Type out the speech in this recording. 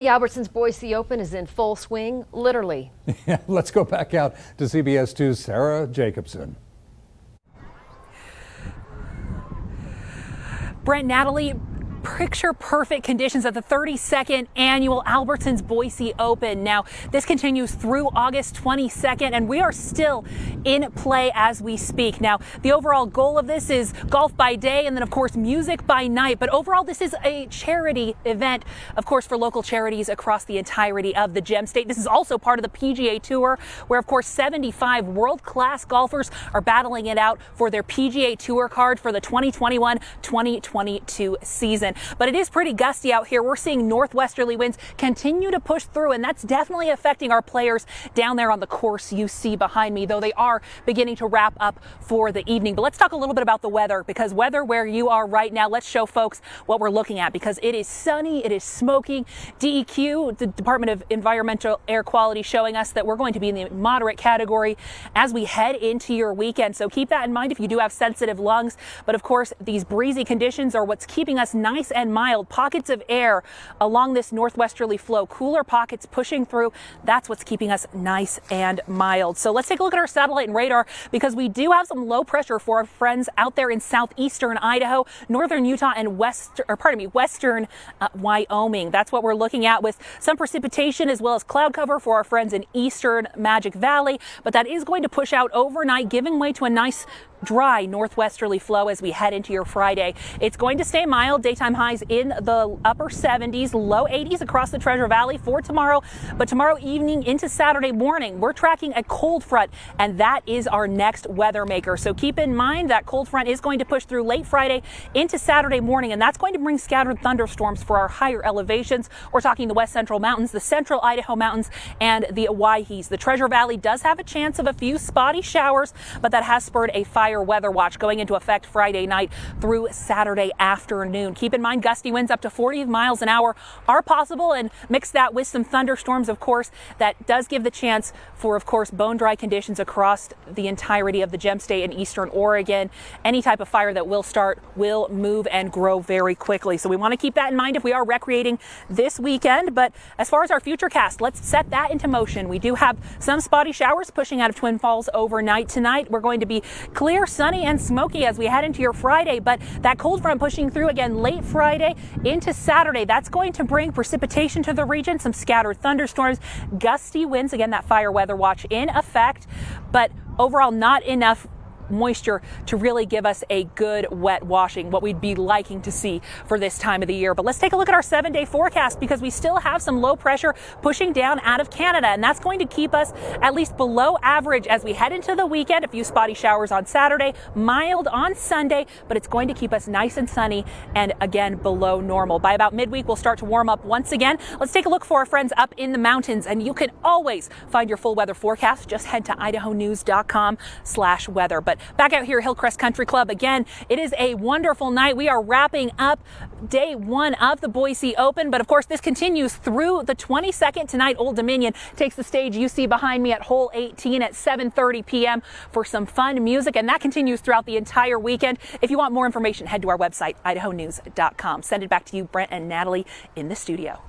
The Albertsons Boise Open is in full swing, literally. Yeah, let's go back out to CBS 2's Sarah Jacobson. Brent, Natalie, picture perfect conditions at the 32nd annual Albertsons Boise Open. Now, this continues through August 22nd, and we are still in play as we speak. Now, the overall goal of this is golf by day and then, of course, music by night. But overall, this is a charity event, of course, for local charities across the entirety of the Gem State. This is also part of the PGA Tour, where, of course, 75 world-class golfers are battling it out for their PGA Tour card for the 2021-2022 season. But it is pretty gusty out here. We're seeing northwesterly winds continue to push through, and that's definitely affecting our players down there on the course you see behind me, though they are beginning to wrap up for the evening. But let's talk a little bit about the weather, because weather where you are right now, let's show folks what we're looking at, because it is sunny, it is smoking. DEQ, the Department of Environmental Air Quality, showing us that we're going to be in the moderate category as we head into your weekend. So keep that in mind if you do have sensitive lungs. But of course, these breezy conditions are what's keeping us nice and mild. Pockets of air along this northwesterly flow, cooler pockets pushing through. That's what's keeping us nice and mild. So let's take a look at our satellite and radar, because we do have some low pressure for our friends out there in southeastern Idaho, northern Utah, and western Wyoming. That's what we're looking at, with some precipitation as well as cloud cover for our friends in eastern Magic Valley. But that is going to push out overnight, giving way to a nice dry northwesterly flow as we head into your Friday. It's going to stay mild. Daytime highs in the upper 70s, low 80s across the Treasure Valley for tomorrow. But tomorrow evening into Saturday morning, we're tracking a cold front, and that is our next weather maker. So keep in mind that cold front is going to push through late Friday into Saturday morning, and that's going to bring scattered thunderstorms for our higher elevations. We're talking the west central mountains, the central Idaho mountains, and the Owyhees. The Treasure Valley does have a chance of a few spotty showers, but that has spurred a fire weather watch going into effect Friday night through Saturday afternoon. Keep in mind, gusty winds up to 40 miles an hour are possible, and mix that with some thunderstorms, of course. That does give the chance for, of course, bone dry conditions across the entirety of the Gem State and eastern Oregon. Any type of fire that will start will move and grow very quickly. So we want to keep that in mind if we are recreating this weekend. But as far as our future cast, let's set that into motion. We do have some spotty showers pushing out of Twin Falls overnight tonight. We're going to be clear, sunny, and smoky as we head into your Friday, but that cold front pushing through again late Friday into Saturday. That's going to bring precipitation to the region, some scattered thunderstorms, gusty winds, again, that fire weather watch in effect, but overall not enough moisture to really give us a good wet washing, what we'd be liking to see for this time of the year. But let's take a look at our 7-day forecast, because we still have some low pressure pushing down out of Canada, and that's going to keep us at least below average as we head into the weekend. A few spotty showers on Saturday, mild on Sunday, but it's going to keep us nice and sunny and again below normal. By about midweek, we'll start to warm up once again. Let's take a look for our friends up in the mountains, and you can always find your full weather forecast. Just head to idahonews.com/weather. But back out here, Hillcrest Country Club, again, it is a wonderful night. We are wrapping up day one of the Boise Open, but of course this continues through the 22nd. Tonight, Old Dominion takes the stage you see behind me at hole 18 at 7:30 p.m. for some fun music, and that continues throughout the entire weekend. If you want more information, head to our website, idahonews.com. Send it back to you, Brent and Natalie, in the studio.